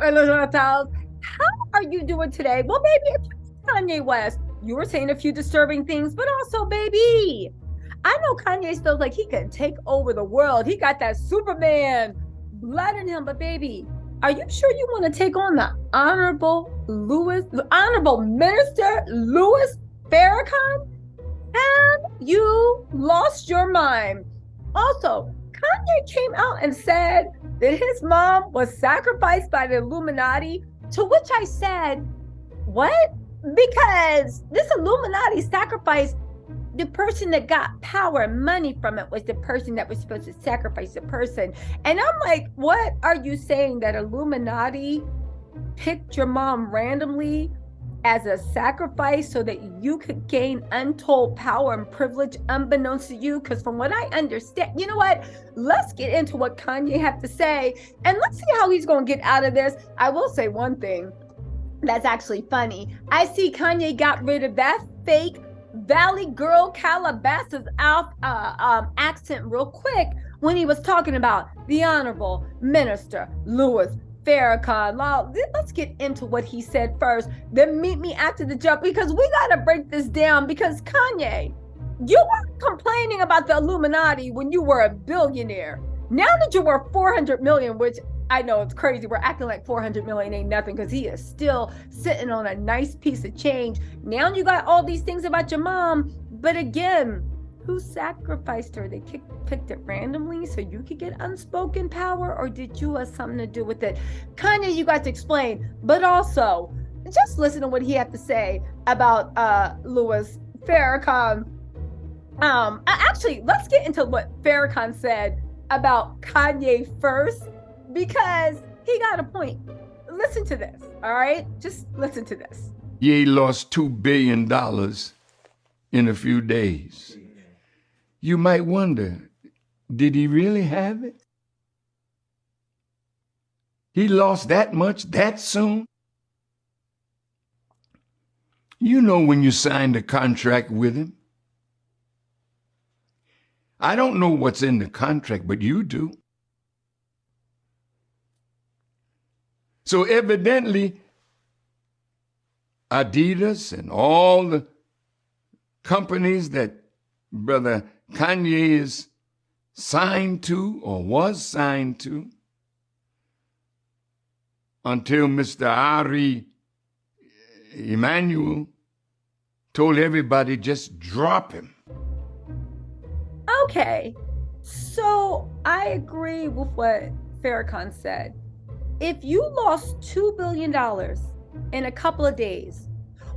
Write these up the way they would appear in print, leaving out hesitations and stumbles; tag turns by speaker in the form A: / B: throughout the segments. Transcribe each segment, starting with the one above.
A: up, Elizabeth? How are you doing today? Well, baby, it's Kanye West. You were saying a few disturbing things, but also, baby, I know Kanye feels like he can take over the world. He got that Superman blood in him, but baby, are you sure you want to take on the Honorable Minister Louis Farrakhan? Have you lost your mind? Also, Kanye came out and said that his mom was sacrificed by the Illuminati, to which I said, what? Because this Illuminati sacrificed the person that got power and money from it was the person that was supposed to sacrifice the person. And I'm like, what are you saying, that Illuminati picked your mom randomly as a sacrifice so that you could gain untold power and privilege unbeknownst to you? Because from what I understand, you know what? Let's get into what Kanye had to say and let's see how he's going to get out of this. I will say one thing that's actually funny. I see Kanye got rid of that fake Valley Girl Calabasas accent real quick when he was talking about the Honorable Minister Louis Farrakhan. Let's get into what he said first, then meet me after the jump, because we got to break this down. Because Kanye, you were complaining about the Illuminati when you were a billionaire. Now that you're worth 400 million, which I know it's crazy, we're acting like 400 million ain't nothing because he is still sitting on a nice piece of change. Now you got all these things about your mom, but again, who sacrificed her? They picked it randomly so you could get unspoken power, or did you have something to do with it? Kanye, you got to explain, but also just listen to what he had to say about Louis Farrakhan. Actually, let's get into what Farrakhan said about Kanye first, because he got a point. Listen to this, all right? Just listen to this.
B: Ye lost $2 billion in a few days. You might wonder, did he really have it? He lost that much that soon? You know when you signed a contract with him. I don't know what's in the contract, but you do. So evidently, Adidas and all the companies that Brother Kanye is signed to or was signed to until Mr. Ari Emanuel told everybody just drop him.
A: Okay, so I agree with what Farrakhan said. If you lost $2 billion in a couple of days,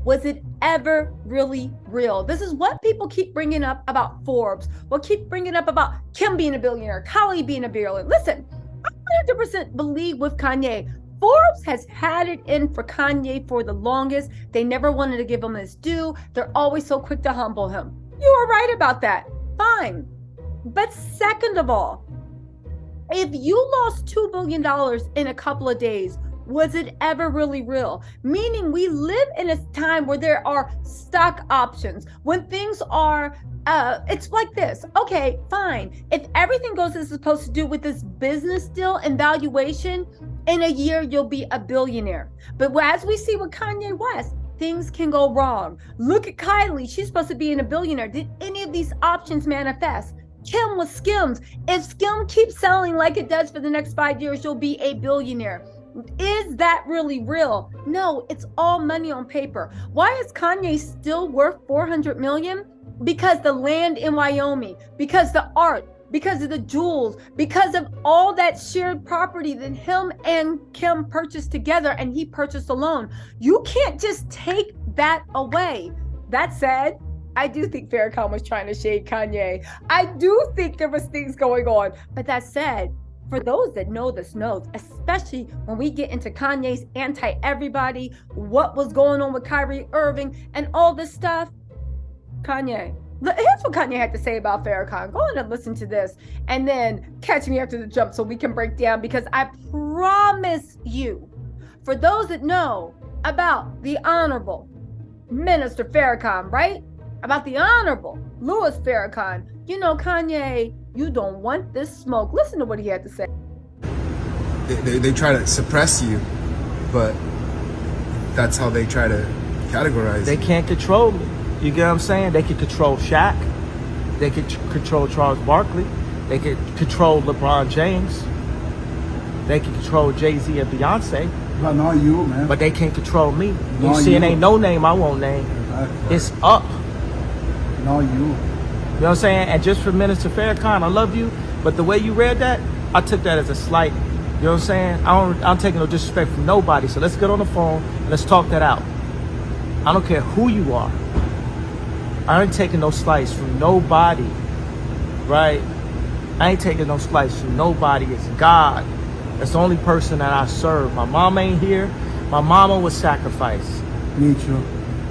A: was it ever really real? This is what people keep bringing up about Forbes. We'll keep bringing up about Kim being a billionaire, Kanye being a billionaire. Listen, I 100% believe with Kanye. Forbes has had it in for Kanye for the longest. They never wanted to give him his due. They're always so quick to humble him. You are right about that. Fine. But second of all, if you lost $2 billion in a couple of days, was it ever really real? Meaning we live in a time where there are stock options. When things are, it's like this. Okay, fine. If everything goes as it's supposed to do with this business deal and valuation, in a year you'll be a billionaire. But as we see with Kanye West, things can go wrong. Look at Kylie. She's supposed to be a billionaire. Did any of these options manifest? Kim with Skims. If Skim keeps selling like it does for the next 5 years, you'll be a billionaire. Is that really real? No, it's all money on paper. Why is Kanye still worth 400 million? Because the land in Wyoming, because the art, because of the jewels, because of all that shared property that him and Kim purchased together and he purchased alone. You can't just take that away. That said, I do think Farrakhan was trying to shade Kanye. I do think there was things going on. But that said, for those that know this knows, especially when we get into Kanye's anti-everybody, what was going on with Kyrie Irving and all this stuff, Kanye. Here's what Kanye had to say about Farrakhan. Go on and listen to this and then catch me after the jump so we can break down, because I promise you, for those that know about the Honorable Minister Farrakhan, right? About the Honorable Louis Farrakhan, you know, Kanye, you don't want this smoke. Listen to what he had to say.
C: They try to suppress you but that's how they try to categorize.
D: They can't control me. You get what I'm saying? They can control Shaq. They could control Charles Barkley. They could control LeBron James. They can control Jay-Z and Beyonce.
C: But not you, man.
D: But they can't control me.
C: Not
D: You see, it
C: you.
D: ain't no name I won't name.
C: Exactly.
D: It's up.
C: Not you.
D: You know what I'm saying? And just for Minister Farrakhan, I love you, but the way you read that, I took that as a slight. You know what I'm saying? I'm taking no disrespect from nobody. So let's get on the phone and let's talk that out. I don't care who you are. I ain't taking no slice from nobody, right? I ain't taking no slice from nobody. It's God. That's the only person that I serve. My mom ain't here. My mama was sacrificed.
C: Me too.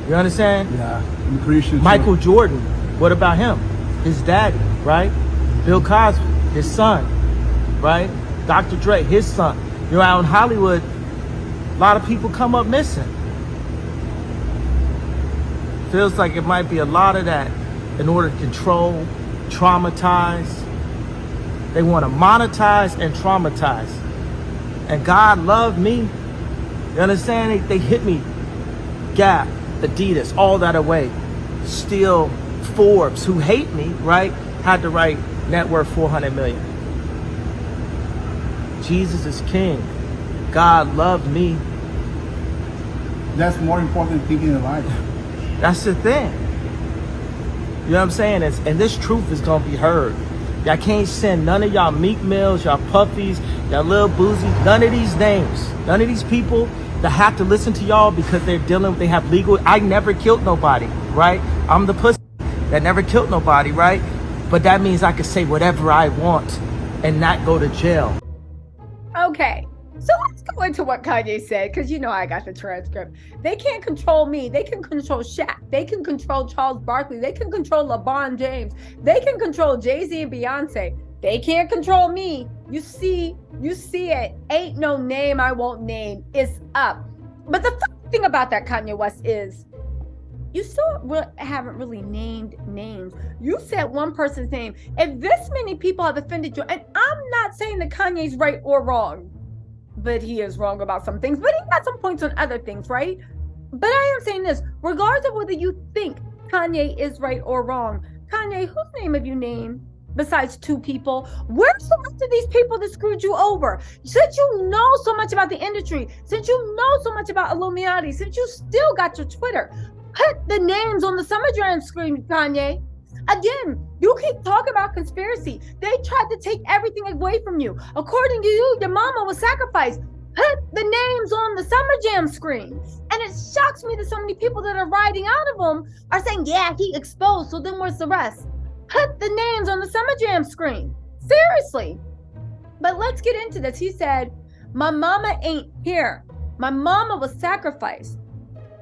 D: You understand?
C: Yeah, I'm Christian too.
D: Michael Jordan, what about him? His daddy, right? Bill Cosby, his son, right? Dr. Dre, his son. You know, out in Hollywood, a lot of people come up missing. Feels like it might be a lot of that in order to control, traumatize. They want to monetize and traumatize. And God loved me. You understand? They hit me. Gap, Adidas, all that away. Still, Forbes, who hate me, right, had to write net worth 400 million. Jesus is king. God loved me.
C: That's more important thing in life.
D: That's the thing. You know what I'm saying? And this truth is going to be heard. Y'all can't send none of y'all Meek Mills, y'all Puffies, y'all Lil Boozy, none of these names, none of these people that have to listen to y'all because they have legal. I never killed nobody, right? I'm the pussy that never killed nobody, right? But that means I can say whatever I want and not go to jail.
A: Okay, so let's go into what Kanye said, because you know I got the transcript. They can't control me. They can control Shaq. They can control Charles Barkley. They can control LeBron James. They can control Jay-Z and Beyonce. They can't control me. You see it. Ain't no name I won't name. It's up. But the funny thing about that, Kanye West, is you still haven't really named names. You said one person's name. If this many people have offended you, and I'm not saying that Kanye's right or wrong, but he is wrong about some things, but he got some points on other things, right? But I am saying this, regardless of whether you think Kanye is right or wrong, Kanye, whose name have you named besides two people? Where's the rest of these people that screwed you over? Since you know so much about the industry, since you know so much about Illuminati, since you still got your Twitter, put the names on the Summer Jam screen, Kanye. Again, you keep talking about conspiracy. They tried to take everything away from you. According to you, your mama was sacrificed. Put the names on the Summer Jam screen. And it shocks me that so many people that are riding out of them are saying, yeah, he exposed, so then where's the rest? Put the names on the Summer Jam screen. Seriously. But let's get into this. He said, my mama ain't here. My mama was sacrificed.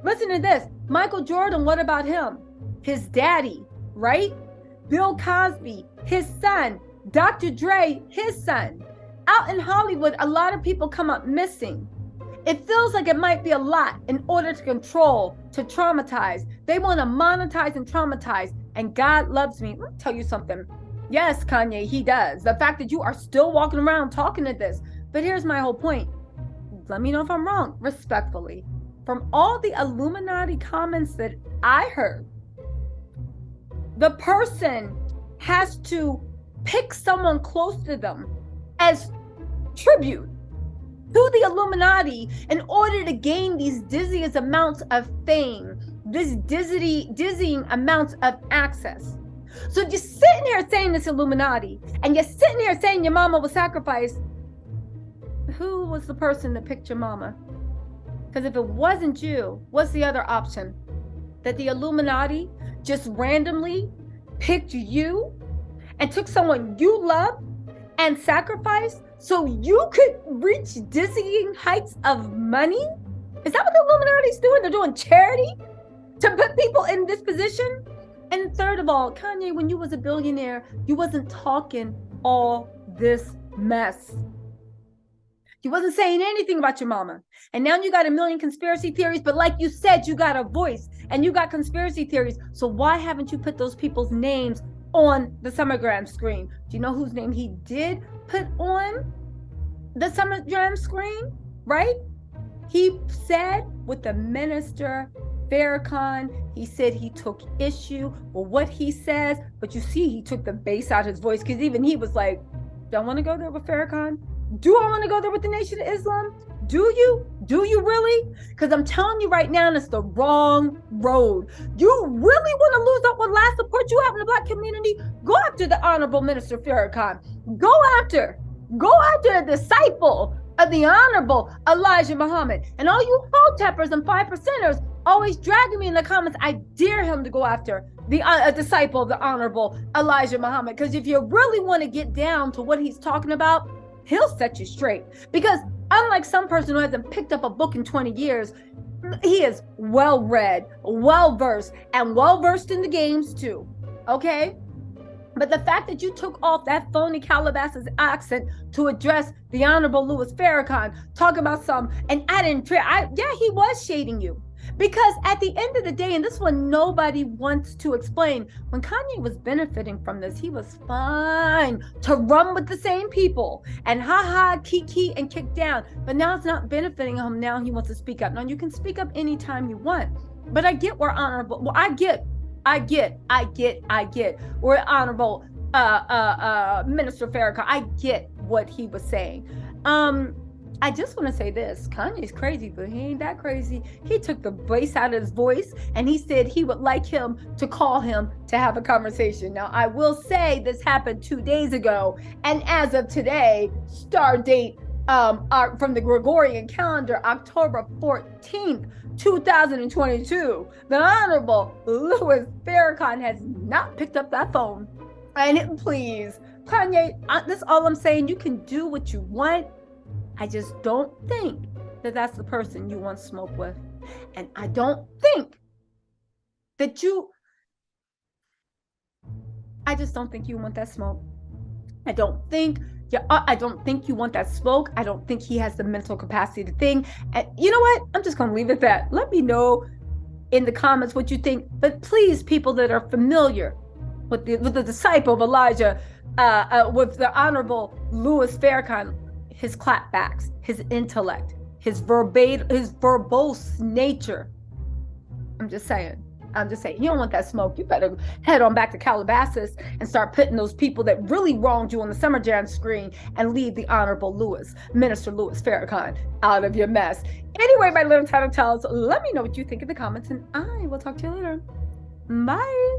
A: Listen to this. Michael Jordan, what about him? His daddy, right? Bill Cosby, his son. Dr. Dre, his son. Out in Hollywood, a lot of people come up missing. It feels like it might be a lot in order to control, to traumatize. They want to monetize and traumatize. And God loves me. Let me tell you something. Yes, Kanye, he does. The fact that you are still walking around talking to this. But here's my whole point. Let me know if I'm wrong, respectfully. From all the Illuminati comments that I heard, the person has to pick someone close to them as tribute to the Illuminati in order to gain these dizzying amounts of fame, this dizzying amounts of access. So you're sitting here saying this Illuminati, and you're sitting here saying your mama was sacrificed. Who was the person that picked your mama? Because if it wasn't you, what's the other option? That the Illuminati just randomly picked you and took someone you love and sacrificed so you could reach dizzying heights of money? Is that what the Illuminati's doing? They're doing charity to put people in this position? And third of all, Kanye, when you was a billionaire, you wasn't talking all this mess. You wasn't saying anything about your mama. And now you got a million conspiracy theories, but like you said, you got a voice and you got conspiracy theories. So why haven't you put those people's names on the Summer Jam screen? Do you know whose name he did put on the Summer Jam screen? Right? He said with the minister Farrakhan, he said he took issue with what he says, but you see, he took the bass out of his voice, because even he was like, don't want to go there with Farrakhan? Do I want to go there with the Nation of Islam? Do you? Do you really? Because I'm telling you right now, it's the wrong road. You really want to lose up what last support you have in the Black community? Go after the Honorable Minister Farrakhan. Go after a disciple of the Honorable Elijah Muhammad. And all you hoteppers and 5%ers always dragging me in the comments, I dare him to go after a disciple of the Honorable Elijah Muhammad. Because if you really want to get down to what he's talking about, he'll set you straight. Because unlike some person who hasn't picked up a book in 20 years, he is well-read, well-versed, and well-versed in the games too, okay? But the fact that you took off that phony Calabasas accent to address the Honorable Louis Farrakhan, talk about and I didn't, yeah, he was shading you. Because at the end of the day, and this one nobody wants to explain, when Kanye was benefiting from this, he was fine to run with the same people and kiki, and kick down. But now it's not benefiting him. Now he wants to speak up. Now you can speak up anytime you want. But I get where Honorable, well, I get where Honorable Minister Farrakhan, I get what he was saying. I just want to say this, Kanye's crazy, but he ain't that crazy. He took the bass out of his voice and he said he would like him to call him to have a conversation. Now, I will say this happened 2 days ago, and as of today, star date from the Gregorian calendar, October 14th, 2022, the Honorable Louis Farrakhan has not picked up that phone. And please, Kanye, that's all I'm saying. You can do what you want. I just don't think that that's the person you want smoke with. And I don't think that I just don't think you want that smoke. I don't think you want that smoke. I don't think he has the mental capacity to think. And you know what? I'm just going to leave it at that. Let me know in the comments what you think. But please, people that are familiar with the disciple of Elijah, with the Honorable Louis Farrakhan, his clapbacks, his intellect, his verbose nature. I'm just saying, you don't want that smoke. You better head on back to Calabasas and start putting those people that really wronged you on the Summer Jam screen and leave the Honorable Minister Louis Farrakhan out of your mess. Anyway, my little tattletales, let me know what you think in the comments, and I will talk to you later. Bye.